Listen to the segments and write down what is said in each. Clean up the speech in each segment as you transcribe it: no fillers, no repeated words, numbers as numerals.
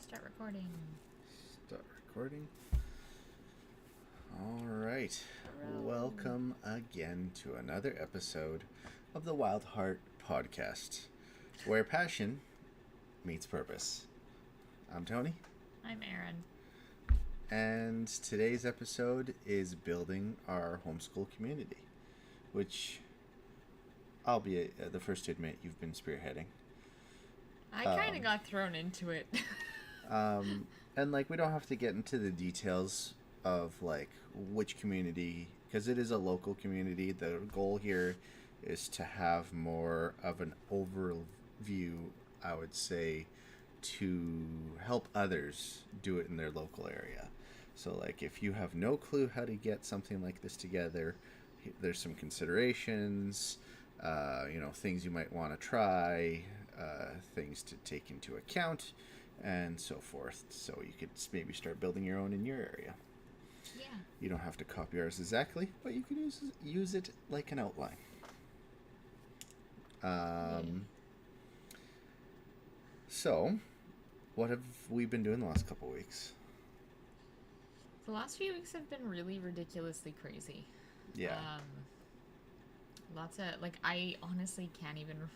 Start recording. Start recording. All right. Welcome again to another episode of the Wildheart Podcast, where passion meets purpose. I'm Tony. I'm Aaron. And today's episode is building our homeschool community, which I'll be the first to admit you've been spearheading. I kind of got thrown into it. And we don't have to get into the details of which community, because it is a local community. The goal here is to have more of an overview, I would say, to help others do it in their local area. So if you have no clue how to get something like this together, there's some considerations, things you might want to try, things to take into account, and so forth. So you could maybe start building your own in your area. Yeah. You don't have to copy ours exactly, but you can use it like an outline. So, what have we been doing the last couple weeks? The last few weeks have been really ridiculously crazy. Yeah. Lots of, I honestly can't even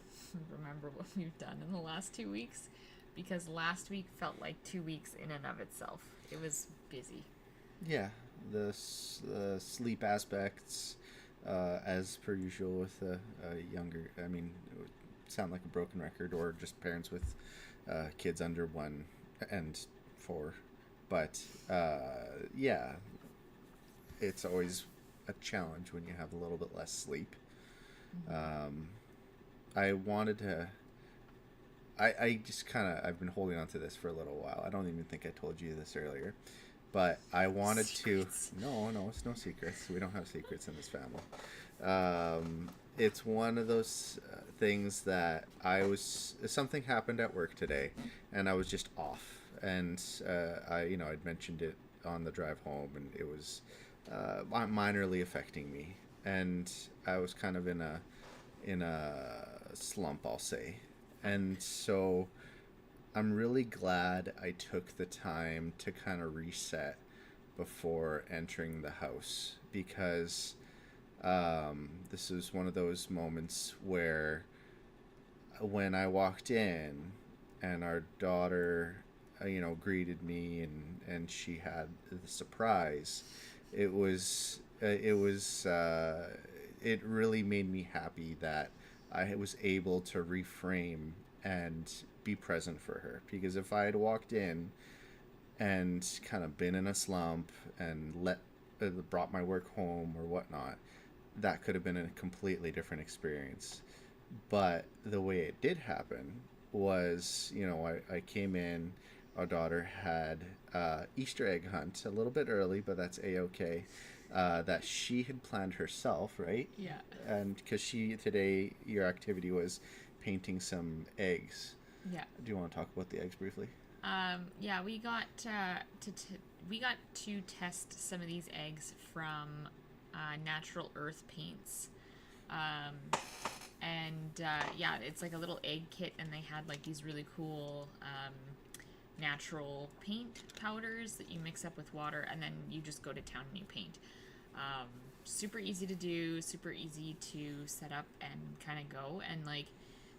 remember what we've done in the last 2 weeks, because last week felt like 2 weeks in and of itself. It was busy. Yeah, the sleep aspects, as per usual with younger, it would sound like a broken record, or just parents with kids under 1 and 4. But, yeah, it's always a challenge when you have a little bit less sleep. Mm-hmm. I wanted to... I just I've been holding on to this for a little while. I don't even think I told you this earlier. But I wanted secrets. No, it's no secrets. We don't have secrets in this family. It's one of those things that something happened at work today, and I was just off. And I'd mentioned it on the drive home, and it was minorly affecting me. And I was kind of in a slump, I'll say. And so I'm really glad I took the time to kind of reset before entering the house, because this is one of those moments where when I walked in and our daughter greeted me and she had the surprise, it really made me happy that I was able to reframe and be present for her. Because if I had walked in and kind of been in a slump and brought my work home or whatnot, that could have been a completely different experience. But the way it did happen was, I came in, our daughter had Easter egg hunt a little bit early, but that's A-okay. That she had planned herself, right? Yeah. And because today your activity was painting some eggs. Yeah. Do you want to talk about the eggs briefly? Yeah, we got to test some of these eggs from Natural Earth Paints. Yeah, it's like a little egg kit, and they had these really cool natural paint powders that you mix up with water, and then you just go to town and you paint. Super easy to do, super easy to set up and kind of go. And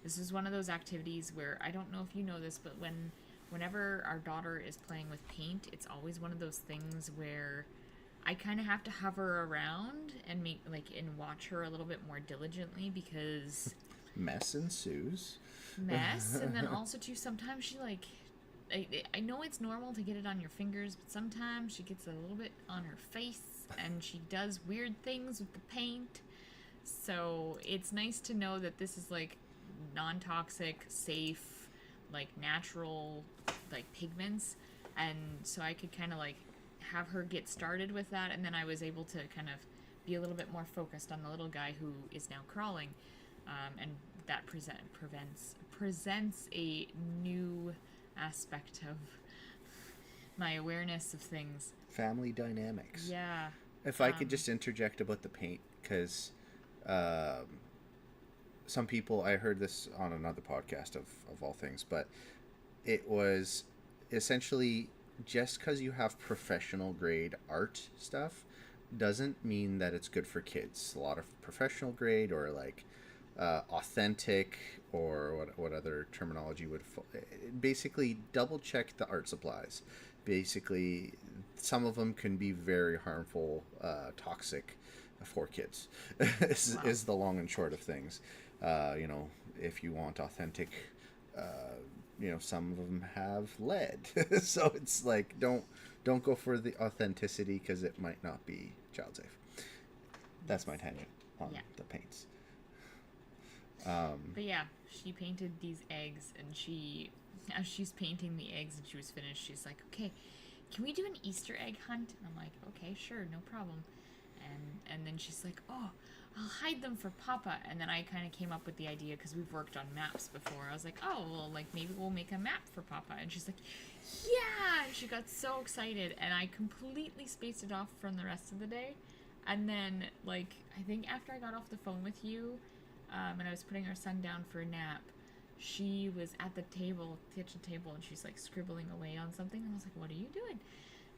this is one of those activities where, I don't know if you know this, but whenever our daughter is playing with paint, it's always one of those things where I kind of have to hover around and and watch her a little bit more diligently, because mess ensues. And then also too, sometimes she I know it's normal to get it on your fingers, but sometimes she gets a little bit on her face, and she does weird things with the paint. So it's nice to know that this is non-toxic, safe, natural pigments, and so I could kind of have her get started with that, and then I was able to kind of be a little bit more focused on the little guy who is now crawling, and that presents a new aspect of my awareness of things. Family dynamics. Yeah. If I could just interject about the paint, because some people, I heard this on another podcast of all things, but it essentially, just because you have professional grade art stuff doesn't mean that it's good for kids. A lot of professional grade or like authentic, or what other terminology would basically double check the art supplies. Basically, some of them can be very harmful, toxic for kids. Wow. Is the long and short of things. You know, if you want authentic, you know, some of them have lead. So it's like, don't go for the authenticity because it might not be child safe. That's my tangent on the paints. But yeah, she painted these eggs, and as she's painting the eggs and she was finished, she's like, okay, can we do an Easter egg hunt? And I'm like, okay, sure, no problem. And then she's like, oh, I'll hide them for Papa. And then I kind of came up with the idea, because we've worked on maps before. I was like, oh, well, like, maybe we'll make a map for Papa. And she's like, yeah! And she got so excited, and I completely spaced it off from the rest of the day. And then, like, I think after I got off the phone with you, and I was putting our son down for a nap, she was at the kitchen table, and she's, like, scribbling away on something. And I was like, what are you doing?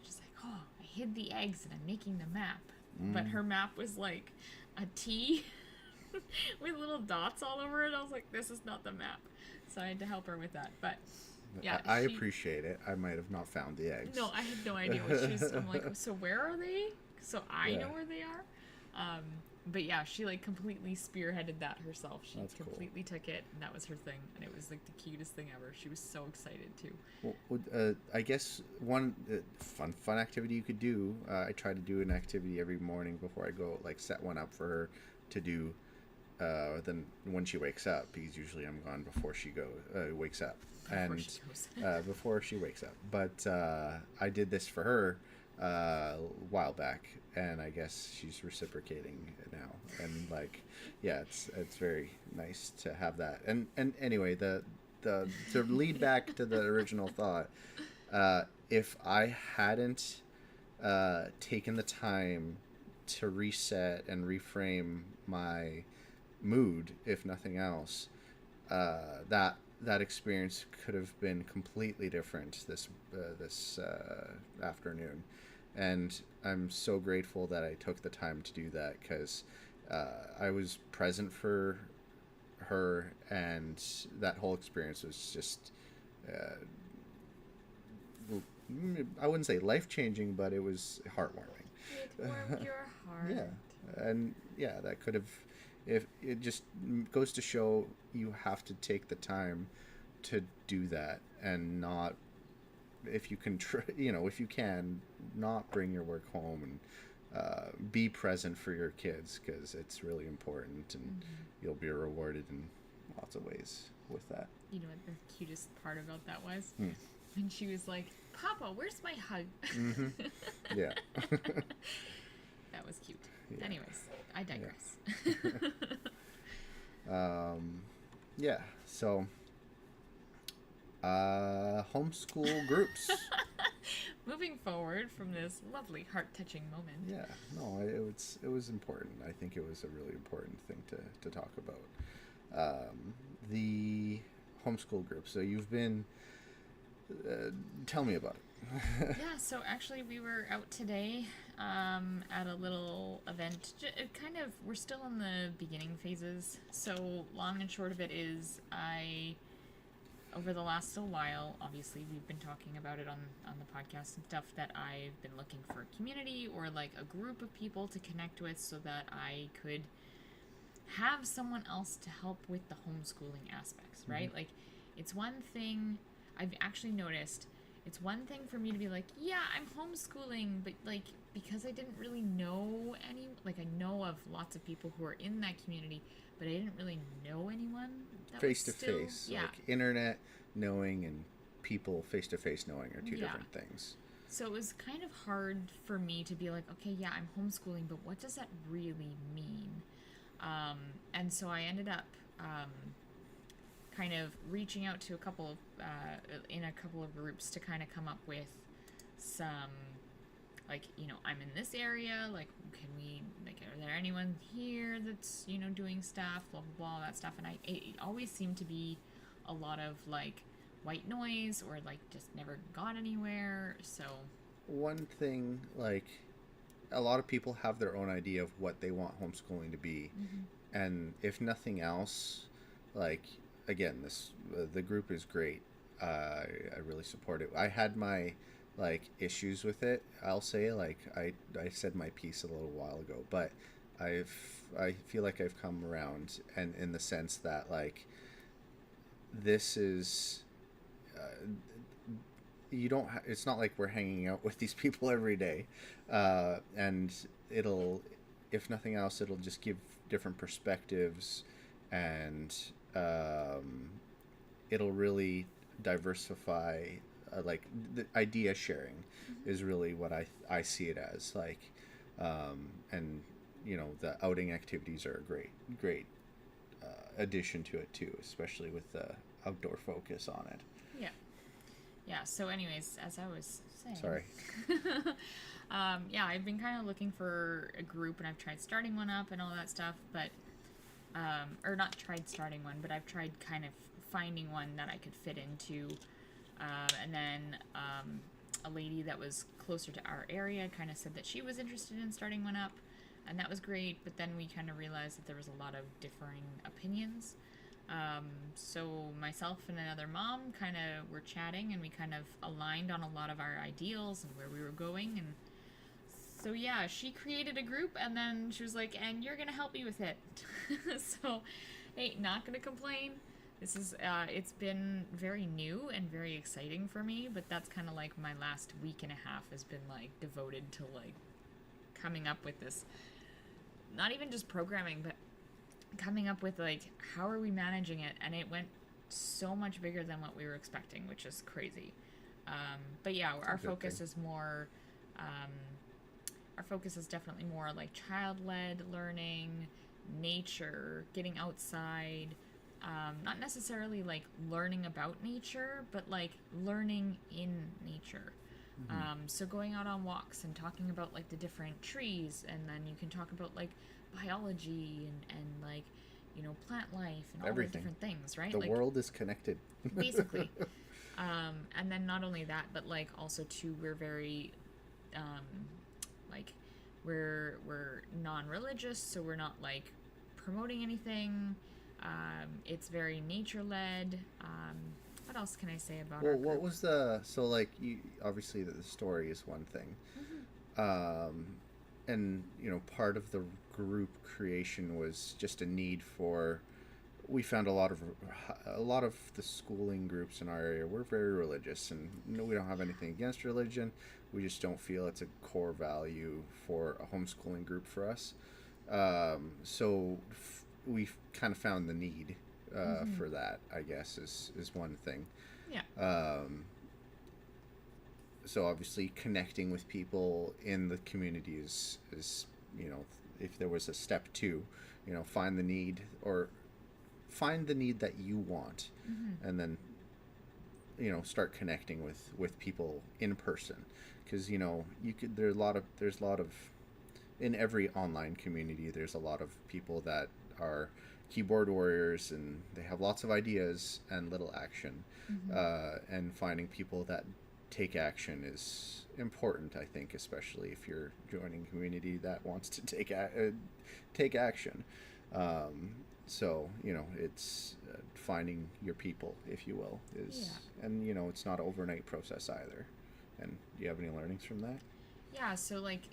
She's like, oh, I hid the eggs, and I'm making the map. But her map was, like, a T with little dots all over it. I was like, this is not the map. So I had to help her with that. But yeah, I appreciate it. I might have not found the eggs. No, I had no idea what she was. I'm like, so where are they? So I know where they are. But yeah, she like completely spearheaded that herself. She completely took it, and that was her thing, and it was like the cutest thing ever. She was so excited too. Well, I guess one fun activity you could do. I try to do an activity every morning before I go, like set one up for her to do. Then when she wakes up, because usually I'm gone before she wakes up, before she wakes up. But I did this for her a while back, and I guess she's reciprocating now, and like, yeah, it's very nice to have that. And anyway, the to lead back to the original thought, if I hadn't taken the time to reset and reframe my mood, if nothing else, that experience could have been completely different this afternoon. And I'm so grateful that I took the time to do that, because I was present for her, and that whole experience was just, I wouldn't say life-changing, but it was heartwarming. It warmed your heart. Yeah, and yeah, that could have, if it just goes to show, you have to take the time to do that, and not, if you can, if you can, not bring your work home, and be present for your kids, because it's really important, and you'll be rewarded in lots of ways with that. You know what the cutest part about that was? When she was like, Papa, where's my hug? Yeah. That was cute. Yeah. Anyways, I digress. Yeah, so homeschool groups. Moving forward from this lovely heart-touching moment. Yeah, no, it was important. I think it was a really important thing to talk about. The homeschool group. So you've been, tell me about it. Yeah, so actually we were out today at a little event. We're still in the beginning phases. So long and short of it is, over the last little while, obviously we've been talking about it on the podcast and stuff, that I've been looking for a community, or like a group of people to connect with, so that I could have someone else to help with the homeschooling aspects, right? Like, it's one thing, I've actually noticed, it's one thing for me to be like, yeah, I'm homeschooling, but like, because I didn't really know I know of lots of people who are in that community, but I didn't really know anyone that face to face, like internet knowing and people face to face knowing are two different things. So it was kind of hard for me to be like, okay, yeah, I'm homeschooling, but what does that really mean? And so I ended up kind of reaching out to a couple of groups to kind of come up with some, like, I'm in this area, like, can we, like, are there anyone here that's, doing stuff, blah, blah, blah, that stuff. And it always seemed to be a lot of, like, white noise or like just never got anywhere. So one thing, like, a lot of people have their own idea of what they want homeschooling to be. And if nothing else, like, again, this the group is great. I really support it. I had my like issues with it. I'll say, like, I said my piece a little while ago, but I feel like I've come around, and in the sense that, like, this is you don't it's not like we're hanging out with these people every day, and it'll, if nothing else, it'll just give different perspectives, and it'll really diversify, like, the idea sharing is really what I see it as, like, and you know, the outing activities are a great addition to it too, especially with the outdoor focus on it. Yeah, so anyways, as I was saying, Sorry. yeah, I've been kind of looking for a group, and I've tried starting one up and all that stuff, but or not tried starting one, but I've tried kind of finding one that I could fit into, and then a lady that was closer to our area kind of said that she was interested in starting one up, and that was great, but then we kind of realized that there was a lot of differing opinions. So myself and another mom kind of were chatting, and we kind of aligned on a lot of our ideals and where we were going, and so yeah, she created a group, and then she was like, and you're gonna help me with it. So, hey, not gonna complain. This is it's been very new and very exciting for me, but that's kind of like my last week and a half has been like devoted to like coming up with this, not even just programming, but coming up with like, how are we managing it? And it went so much bigger than what we were expecting, which is crazy. But yeah, our focus is more, our focus is definitely more like child-led learning, nature, getting outside, not necessarily like learning about nature, but like learning in nature. So going out on walks and talking about like the different trees, and then you can talk about like biology and like, you know, plant life and all the different things, right? The like, world is connected. Basically. And then not only that, but like also too, we're very like we're non-religious, so we're not like promoting anything. It's very nature-led. What else can I say about our group? What was so like, you obviously the story is one thing, and you know, part of the group creation was just a need for, we found a lot of the schooling groups in our area were very religious, and no, we don't have anything against religion, we just don't feel it's a core value for a homeschooling group for us. So we kind of found the need for that, I guess, is one thing. Yeah. So obviously connecting with people in the community is, you know, if there was a step 2, you know, find the need that you want, and then, you know, start connecting with people in person, because, you know, there's a lot of in every online community, there's a lot of people that are keyboard warriors, and they have lots of ideas and little action, and finding people that take action is important, I think, especially if you're joining a community that wants to take action. So, you know, it's finding your people, if you will, and, you know, it's not an overnight process either. And do you have any learnings from that? Yeah, so like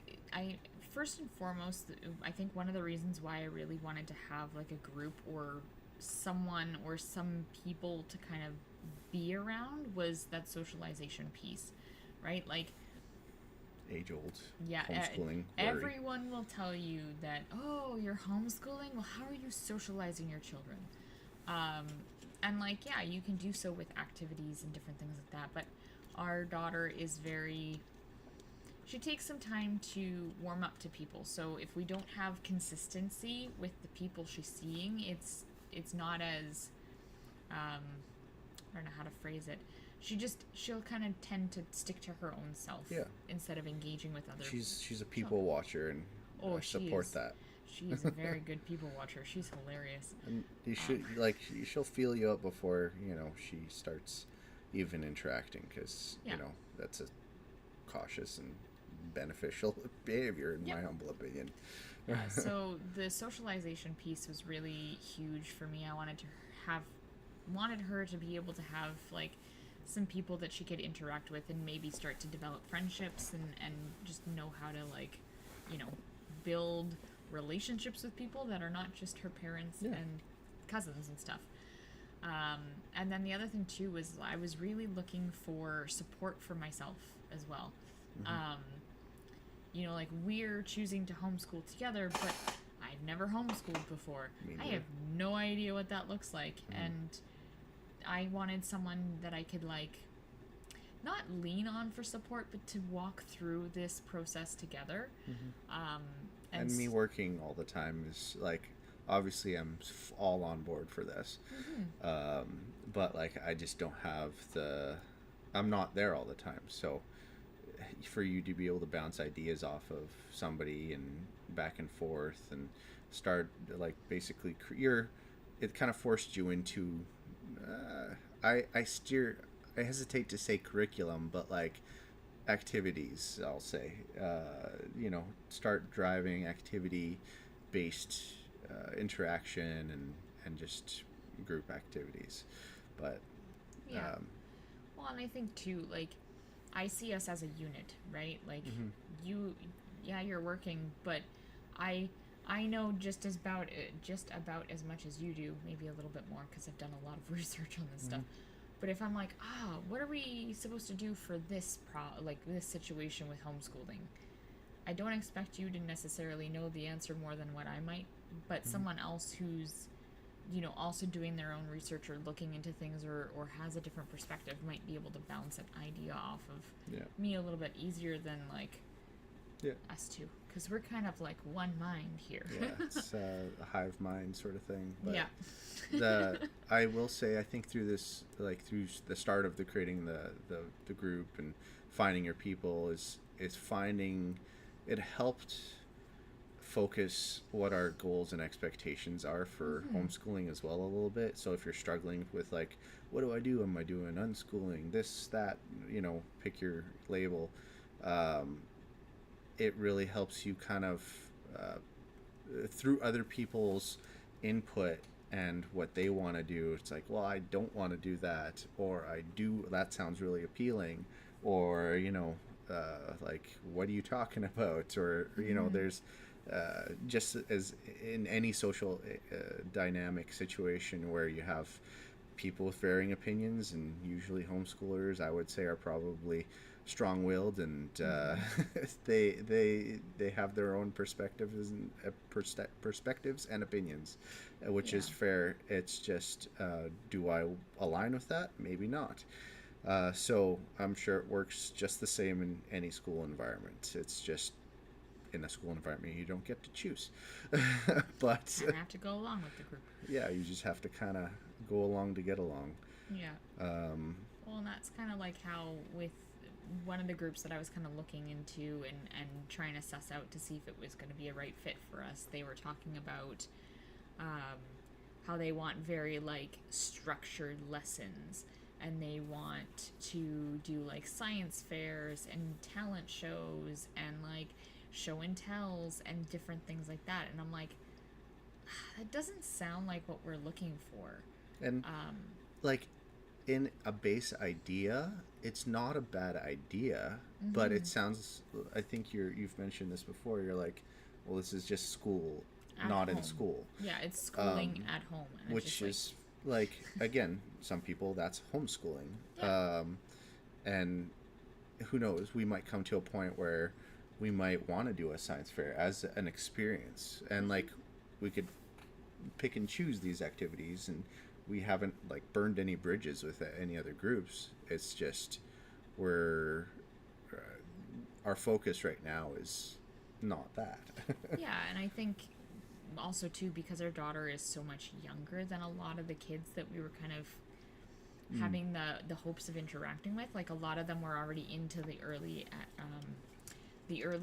first and foremost, I think one of the reasons why I really wanted to have like a group or someone or some people to kind of be around was that socialization piece, right? Like, age-old yeah, homeschooling. Everyone will tell you that, oh, you're homeschooling? Well, how are you socializing your children? And like, yeah, you can do so with activities and different things like that, but our daughter is she takes some time to warm up to people. So if we don't have consistency with the people she's seeing, it's not as, I don't know how to phrase it. She'll kind of tend to stick to her own self, instead of engaging with other. She's a people watcher, and I support that. She is a very good people watcher. She's hilarious. And you should she'll feel you up before, you know, she starts even interacting, because Yeah. you know, that's a cautious and beneficial behavior in Yep. my humble opinion. Yeah, so the socialization piece was really huge for me. I wanted her to be able to have like some people that she could interact with and maybe start to develop friendships and just know how to like, you know, build relationships with people that are not just her parents Yeah. and cousins and stuff. And then the other thing too was I was really looking for support for myself as well. You know, like we're choosing to homeschool together, but I've never homeschooled before. Me I neither. have no idea what that looks like, and I wanted someone that I could like not lean on for support, but to walk through this process together. And me working all the time is like, obviously I'm all on board for this, but like I just don't have I'm not there all the time, so for you to be able to bounce ideas off of somebody and back and forth and start like basically it kind of forced you into I hesitate to say curriculum, but like activities, I'll say, you know, start driving activity based interaction and just group activities. But Yeah. Well, and I think too, like, I see us as a unit, right? Like, you're working, but I know just about as much as you do, maybe a little bit more, because I've done a lot of research on this stuff. But if I'm like, what are we supposed to do for this this situation with homeschooling? I don't expect you to necessarily know the answer more than what I might, but someone else who's, you know, also doing their own research or looking into things or has a different perspective might be able to bounce an idea off of me a little bit easier than like us two, because we're kind of like one mind here. It's a hive mind sort of thing. But yeah. I will say, I think through this, like through the start of creating the group and finding your people is finding, it helped focus what our goals and expectations are for homeschooling as well a little bit. So if you're struggling with like, what do I do? Am I doing unschooling? This, that, you know, pick your label. It really helps you kind of through other people's input and what they want to do. It's like, well, I don't want to do that, or I do, that sounds really appealing, or, you know, like, what are you talking about? Or, you know, there's just as in any social dynamic situation where you have people with varying opinions, and usually homeschoolers, I would say, are probably strong-willed, and they have their own perspectives and opinions, which is fair. It's just, do I align with that? Maybe not. So I'm sure it works just the same in any school environment. It's just, in a school environment, you don't get to choose. But I have to go along with the group. Yeah, you just have to kind of go along to get along. Yeah. Well, and that's kind of like how with one of the groups that I was kind of looking into and trying to suss out to see if it was going to be a right fit for us, they were talking about how they want very like structured lessons, and they want to do like science fairs and talent shows and like show and tells and different things like that. And I'm like, that doesn't sound like what we're looking for. And like, in a base idea, it's not a bad idea, but it sounds, I think you've mentioned this before, you're like, well, this is just school, not in school. Yeah, it's schooling at home. And which is like, again, some people, that's homeschooling. Yeah. And who knows, we might come to a point where we might want to do a science fair as an experience, and like, we could pick and choose these activities, and we haven't like burned any bridges with any other groups. It's just we're our focus right now is not that. Yeah, and I think also too, because our daughter is so much younger than a lot of the kids that we were kind of having the hopes of interacting with. Like, a lot of them were already into the early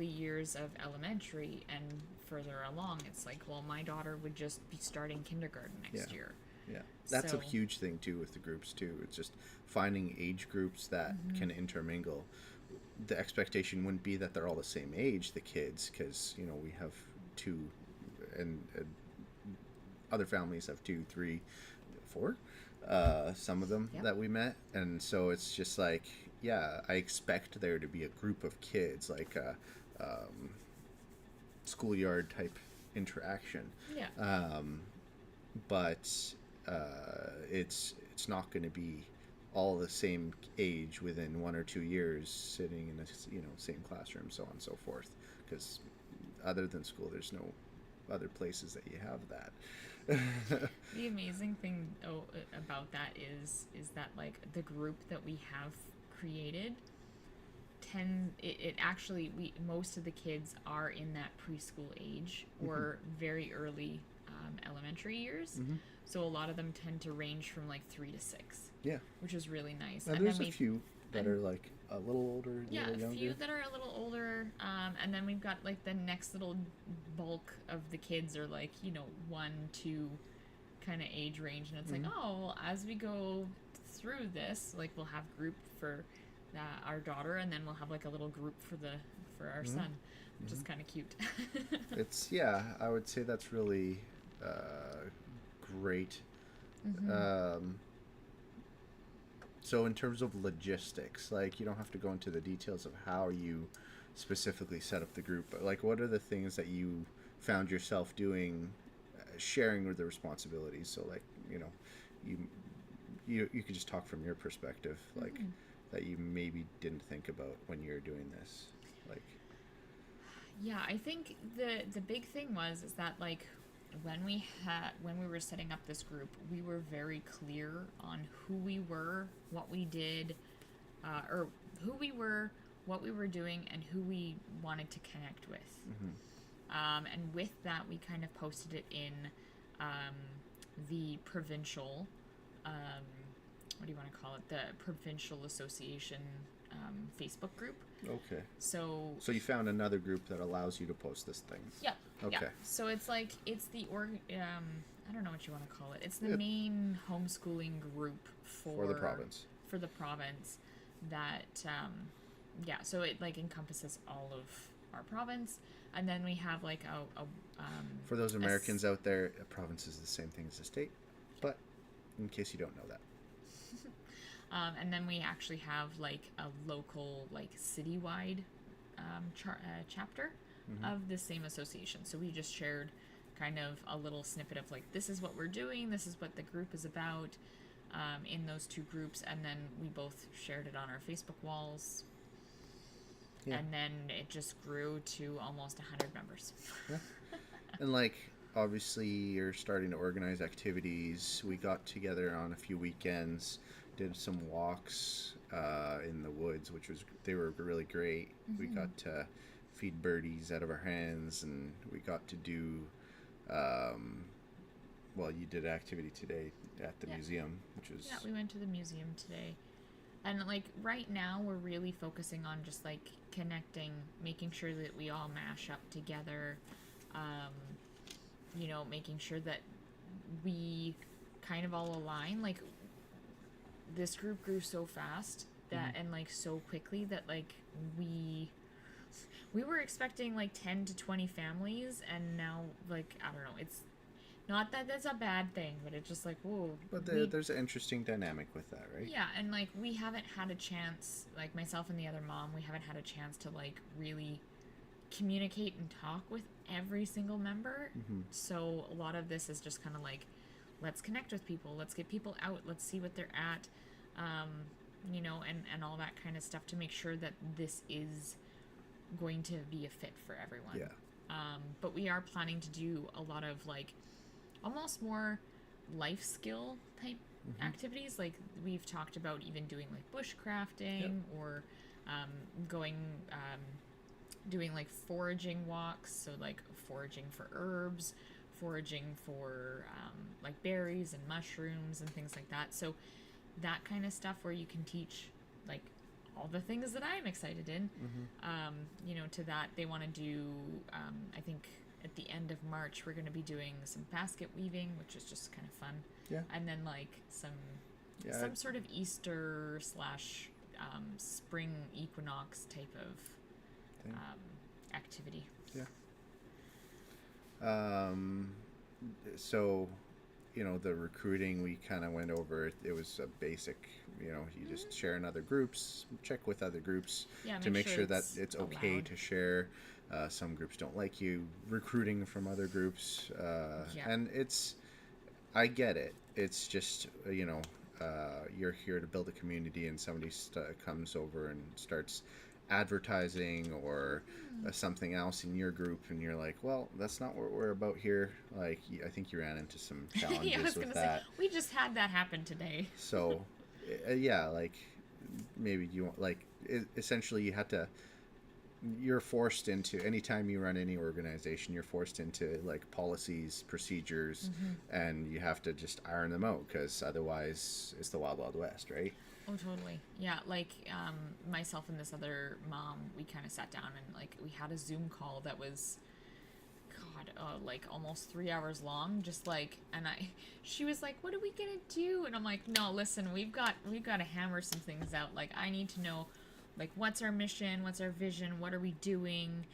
years of elementary and further along. It's like, well, my daughter would just be starting kindergarten next year. Yeah, that's So, a huge thing too with the groups too. It's just finding age groups that can intermingle. The expectation wouldn't be that they're all the same age, the kids, because we have two, and other families have 2, 3, 4. Some of them Yep. that we met, and so it's just like, yeah, I expect there to be a group of kids, like a schoolyard type interaction. yeah. But it's not going to be all the same age within 1 or 2 years sitting in a same classroom, so on and so forth, because other than school there's no other places that you have that. The amazing thing about that is that like the group that we have created it actually most of the kids are in that preschool age or very early elementary years. So a lot of them tend to range from like 3 to 6. Yeah. Which is really nice. And there's a few that are like a little older, a little younger. Yeah, a few that are a little older. And then we've got like the next little bulk of the kids are like, 1, 2 kind of age range. And it's like, oh, well, as we go through this, like we'll have group for our daughter, and then we'll have like a little group for our son, which is kind of cute. I would say that's really great. So in terms of logistics, like you don't have to go into the details of how you specifically set up the group, but like what are the things that you found yourself doing, sharing with the responsibilities? So like you could just talk from your perspective, like that you maybe didn't think about when you were doing this, like. Yeah, I think the big thing is that like when we were setting up this group, we were very clear on who we were, what we did, or who we were, what we were doing, and who we wanted to connect with. And with that, we kind of posted it in the provincial, what do you want to call it? The Provincial Association Facebook group. Okay. So you found another group that allows you to post this thing. Yeah. Okay. Yeah. So it's like it's the I don't know what you want to call it. It's the main homeschooling group for the province. For the province that so it like encompasses all of our province, and then we have like a for those Americans out there, a province is the same thing as a state, but in case you don't know that. And then we actually have like a local, like citywide chapter of the same association. So we just shared kind of a little snippet of like, this is what we're doing, this is what the group is about in those two groups. And then we both shared it on our Facebook walls. Yeah. And then it just grew to almost 100 members. Yeah. And like, obviously you're starting to organize activities. We got together on a few weekends, did some walks in the woods, they were really great. We got to feed birdies out of our hands, and we got to do you did an activity today at the museum, which was we went to the museum today. And like right now we're really focusing on just like connecting, making sure that we all mash up together, making sure that we kind of all align. Like this group grew so fast that and like so quickly that like we were expecting like 10 to 20 families, and now like I don't know, it's not that that's a bad thing, but it's just like whoa. But there's an interesting dynamic with that, right? Yeah, and like we haven't had a chance, like myself and the other mom, we haven't had a chance to like really communicate and talk with every single member. So a lot of this is just kind of like, let's connect with people, let's get people out, let's see what they're at, and all that kind of stuff to make sure that this is going to be a fit for everyone. Yeah. But we are planning to do a lot of like almost more life skill type activities. Like we've talked about even doing like bushcrafting or doing like foraging walks. So like foraging for herbs, foraging for like berries and mushrooms and things like that. So that kind of stuff where you can teach like all the things that I'm excited in. To that they want to do I think at the end of March, we're going to be doing some basket weaving, which is just kind of fun. Yeah. And then like some sort of Easter slash spring equinox type of activity. Yeah. So, the recruiting, we kind of went over. It was a basic, you just share in other groups, check with other groups to make sure that it's okay allowed. to share. Some groups don't like you recruiting from other groups. And I get it. It's just, you're here to build a community, and somebody comes over and starts advertising or something else in your group, and you're like, well, that's not what we're about here. Like, I think you ran into some challenges I was with gonna that. say, we just had that happen today. So, like, maybe you want, like, essentially you had to, you're forced into, anytime you run any organization, you're forced into like policies, procedures, and you have to just iron them out, because otherwise it's the wild, wild west, right? Oh, totally. Yeah, like myself and this other mom, we kind of sat down and like we had a Zoom call that was, like almost 3 hours long. Just like, and she was like, "What are we gonna do?" And I'm like, "No, listen, we've got to hammer some things out. Like, I need to know, like, what's our mission, what's our vision, what are we doing."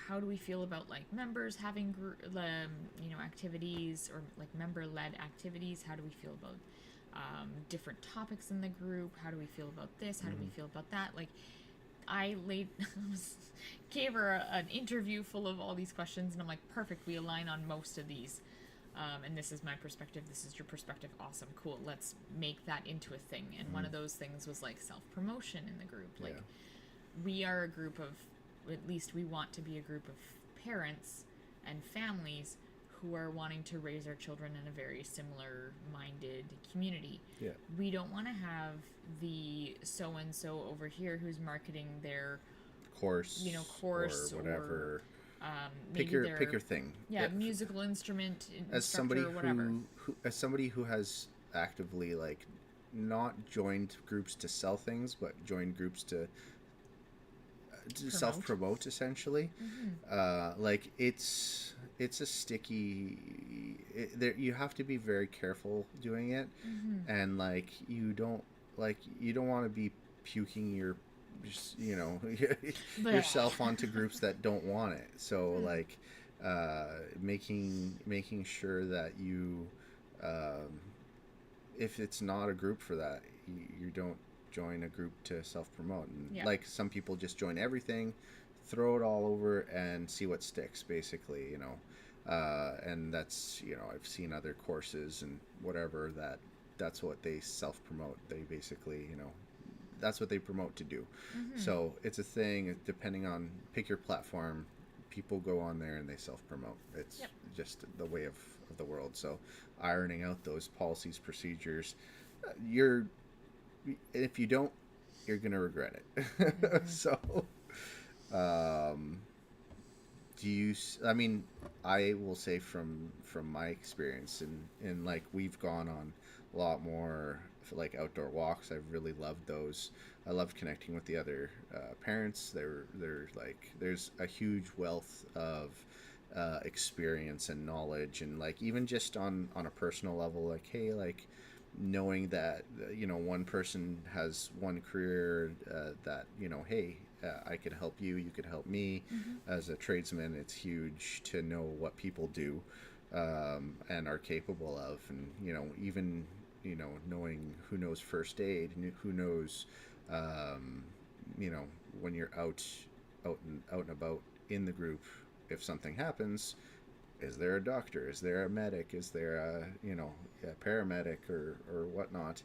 How do we feel about like members having activities or like member-led activities? How do we feel about different topics in the group? How do we feel about this? How do we feel about that? Like, I gave her an interview full of all these questions, and I'm like, perfect, we align on most of these. And this is my perspective, this is your perspective, awesome, cool, let's make that into a thing. And one of those things was like self-promotion in the group. Like, we are a group of, at least we want to be a group of parents and families who are wanting to raise our children in a very similar minded community. Yeah. We don't want to have the so-and-so over here who's marketing their course or whatever. Pick your thing. Yeah, musical instrument as somebody or whatever. As somebody who has actively like not joined groups to sell things, but joined groups to self-promote, essentially. Like, it's a sticky, you have to be very careful doing it. And like, you don't want to be puking yourself onto groups that don't want it. So like, making sure that you, if it's not a group for that, you don't join a group to self-promote. And like, some people just join everything, throw it all over and see what sticks, basically. And that's, I've seen other courses and whatever that's what they self-promote. They basically, that's what they promote to do. So it's a thing, depending on, pick your platform, people go on there and they self-promote. It's just the way of the world. So ironing out those policies, procedures, if you don't, you're going to regret it. So, I will say from my experience, and like, we've gone on a lot more like outdoor walks. I've really loved those. I loved connecting with the other parents. They're like, there's a huge wealth of experience and knowledge, and like, even just on a personal level, like, hey, like, knowing that one person has one career, that hey, I could help you, you could help me. As a tradesman, it's huge to know what people do and are capable of, and even knowing who knows first aid, who knows when you're out and about in the group, if something happens, is there a doctor? Is there a medic? Is there a paramedic or whatnot?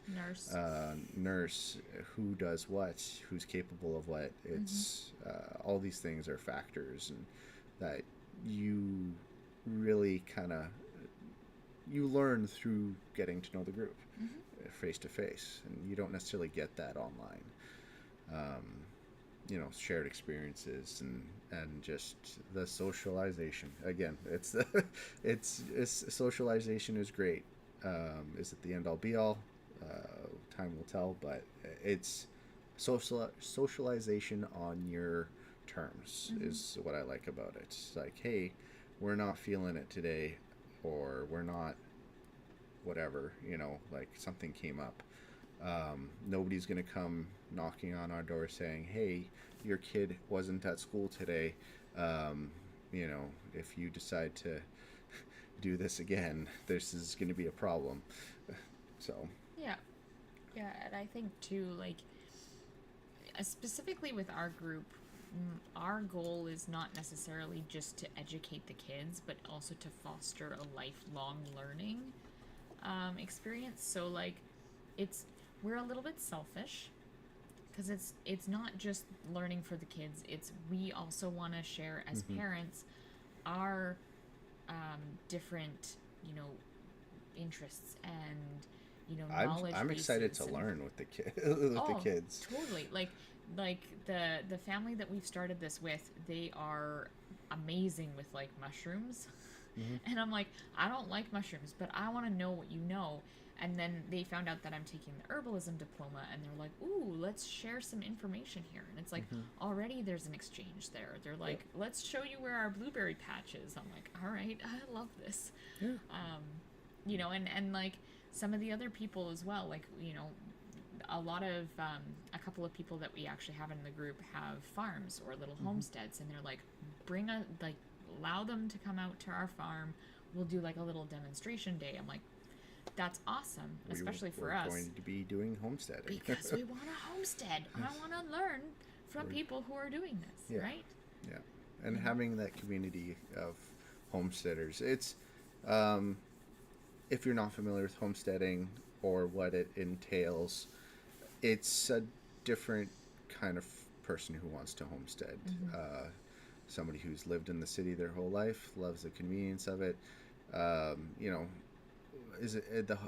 Nurse, who does what? Who's capable of what? It's all these things are factors, and that you really kind of learn through getting to know the group face to face, and you don't necessarily get that online. Shared experiences and just the socialization. Again, it's socialization is great. Is it the end all be all? Time will tell, but it's socialization on your terms is what I like about it. It's like, hey, we're not feeling it today, or we're not whatever, like something came up. Nobody's going to come knocking on our door saying, hey, your kid wasn't at school today. If you decide to do this again, this is going to be a problem. So yeah, and I think too, like, specifically with our group, our goal is not necessarily just to educate the kids, but also to foster a lifelong learning experience. So like, we're a little bit selfish, because it's not just learning for the kids. It's we also want to share as parents our different interests and knowledge. I'm excited to learn with the the kids. Totally. Like the family that we've started this with, they are amazing with like mushrooms. And I'm like, I don't like mushrooms, but I want to know what you know. And then they found out that I'm taking the herbalism diploma, and they're like, ooh, let's share some information here. And it's like, already there's an exchange there. They're like, let's show you where our blueberry patch is. I'm like, all right, I love this. Yeah. And like some of the other people as well, like, a lot of, a couple of people that we actually have in the group have farms or little homesteads, and they're like, allow them to come out to our farm. We'll do like a little demonstration day. I'm like, that's awesome, especially for us. We're going to be doing homesteading. Because we want to homestead. I want to learn from people who are doing this, right? Yeah. And having that community of homesteaders. It's, if you're not familiar with homesteading or what it entails, it's a different kind of person who wants to homestead. Somebody who's lived in the city their whole life, loves the convenience of it. The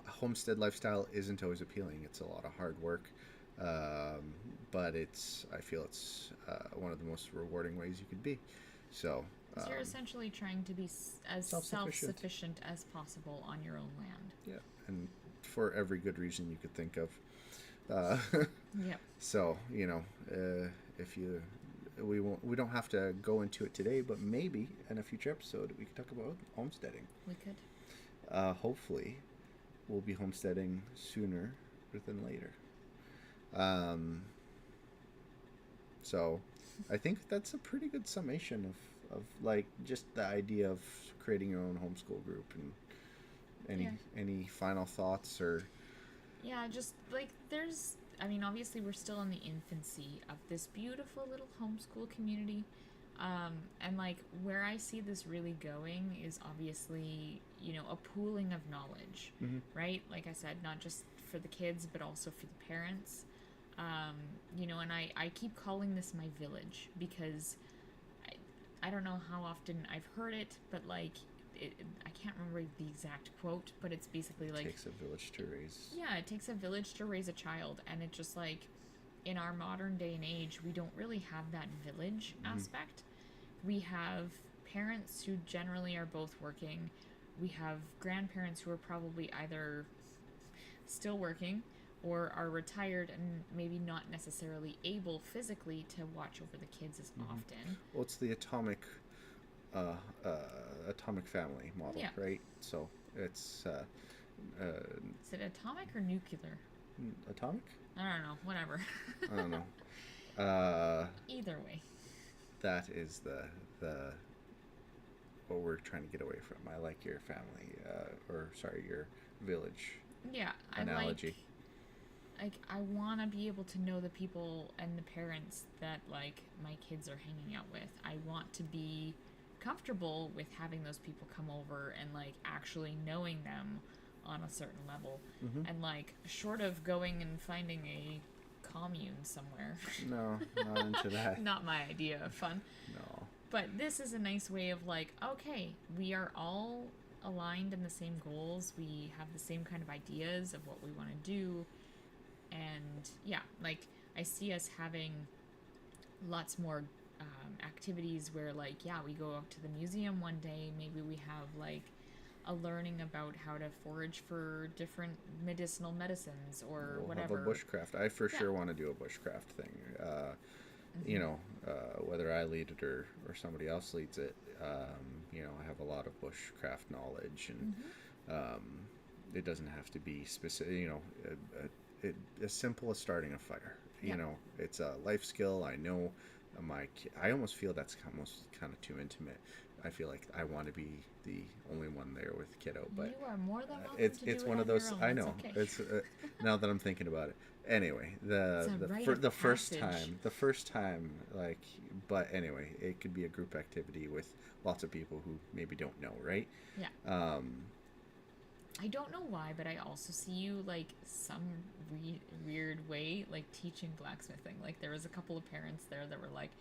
homestead lifestyle isn't always appealing. It's a lot of hard work, but I feel it's one of the most rewarding ways you could be. So you're essentially trying to be as self-sufficient as possible on your own land. Yeah, and for every good reason you could think of. So if we don't have to go into it today, but maybe in a future episode we could talk about homesteading. We could. Hopefully we'll be homesteading sooner than later. So I think that's a pretty good summation of like just the idea of creating your own homeschool group. And any final thoughts or? Yeah, just like obviously we're still in the infancy of this beautiful little homeschool community. And like where I see this really going is obviously, a pooling of knowledge, right? Like I said, not just for the kids, but also for the parents. And I keep calling this my village because I don't know how often I've heard it, but like, I can't remember the exact quote, but it's basically like... It takes a village to raise... Yeah, it takes a village to raise a child, and it just like, in our modern day and age, we don't really have that village aspect. We have parents who generally are both working. We have grandparents who are probably either still working or are retired and maybe not necessarily able physically to watch over the kids as often. Well, it's the atomic family model, right? So it's... is it atomic or nuclear? Atomic? I don't know. Whatever. I don't know. Either way. That is the what we're trying to get away from. I like your family, your village. Yeah, analogy. I want to be able to know the people and the parents that like my kids are hanging out with. I want to be comfortable with having those people come over and like actually knowing them on a certain level. And like short of going and finding a commune somewhere. No, not into that. Not my idea of fun. No. But this is a nice way of like, okay, we are all aligned in the same goals. We have the same kind of ideas of what we want to do. And yeah, like I see us having lots more activities where like, we go up to the museum one day. Maybe we have like a learning about how to forage for different medicinal medicines or whatever. We'll have a bushcraft. I for sure want to do a bushcraft thing. you know, whether I lead it or somebody else leads it, you know, I have a lot of bushcraft knowledge, and it doesn't have to be specific, you know, as simple as starting a fire. You know, it's a life skill. I know I almost feel that's almost kind of too intimate. I feel like I want to be the only one there with the kiddo, but you are more than welcome it's to do it one on of those. your own. I know Okay. it's now that I'm thinking about it. Anyway, the first time, like, but anyway, it could be a group activity with lots of people who maybe don't know, right? Yeah. I don't know why, but I also see you like some weird way like teaching blacksmithing. Like there was a couple of parents there that were like,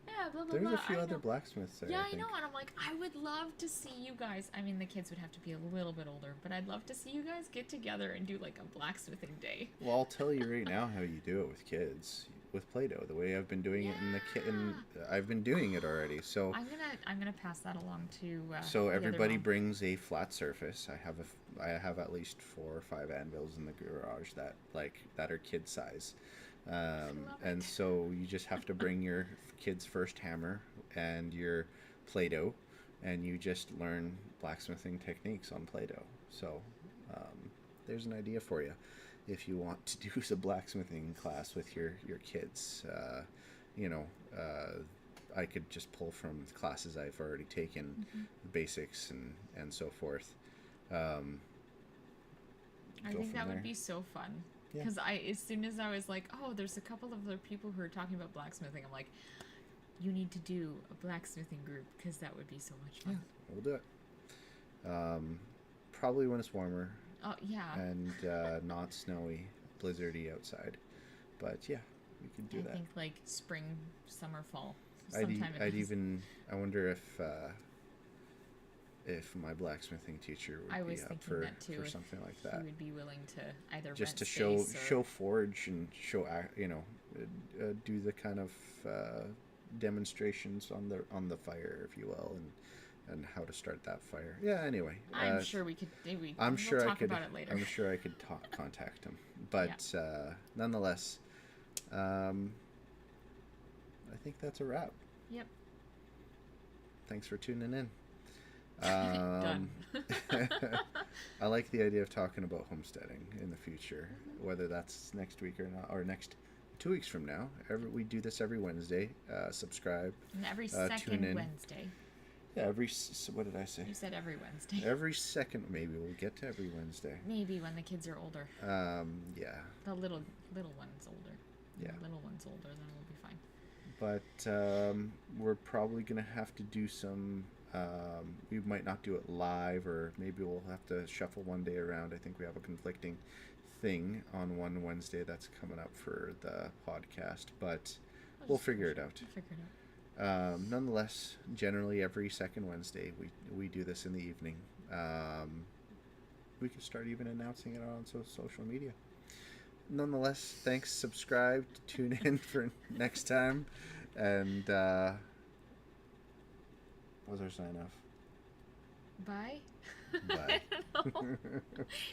yeah, blah blah There's blah. a few other blacksmiths there. Yeah, I know, and I'm like, I would love to see you guys. I mean, the kids would have to be a little bit older, but I'd love to see you guys get together and do like a blacksmithing day. Well, I'll tell you right now how you do it with kids with Play-Doh. The way I've been doing it in the kitten, I've been doing it already. So I'm gonna pass that along to. So the everybody other mom. brings a flat surface. I have at least 4 or 5 anvils in the garage that are kid size, and so you just have to bring your kid's first hammer and your Play-Doh, and you just learn blacksmithing techniques on Play-Doh. So there's an idea for you if you want to do a blacksmithing class with your kids. You know, I could just pull from the classes I've already taken, the basics and so forth. I think that would be so fun. Because as soon as I was like, oh, there's a couple of other people who are talking about blacksmithing, I'm like, you need to do a blacksmithing group because that would be so much fun. Yeah, we'll do it. Probably when it's warmer. Oh, yeah. And not snowy, blizzardy outside. But yeah, we could do that. I think like spring, summer, fall. I wonder if my blacksmithing teacher would be up for something like that. He would be willing to either just to rent show forge and show, you know, do the kind of demonstrations on the fire, if you will, and how to start that fire. Yeah. Anyway, I'm sure we could. I'm sure we'll I could. About it later. I'm sure I could contact him. But nonetheless, I think that's a wrap. Yep. Thanks for tuning in. Done. I like the idea of talking about homesteading in the future, whether that's next week or not, or next 2 weeks from now. We do this every Wednesday. Subscribe. And every second tune in. Wednesday. Yeah, what did I say? You said every Wednesday. Every second, maybe we'll get to every Wednesday. Maybe when the kids are older. Yeah. The little one's older. Yeah. The little one's older, then we'll be fine. But we're probably gonna have to do some. We might not do it live, or maybe we'll have to shuffle one day around. I think we have a conflicting thing on one Wednesday that's coming up for the podcast, but we'll figure it out. Nonetheless, generally every second Wednesday we do this in the evening. We could start even announcing it on social media. Nonetheless, thanks. Subscribe. Tune in for next time. And what's our sign off? Bye. Bye. I don't know.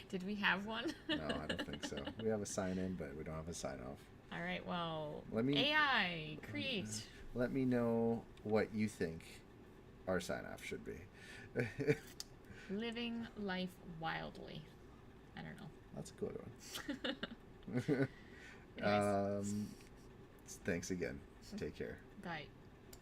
Did we have one? No, I don't think so. We have a sign in, but we don't have a sign off. All right. Well, AI create. Let me know what you think our sign off should be. Living life wildly. I don't know. That's a good one. Thanks again. Take care. Bye.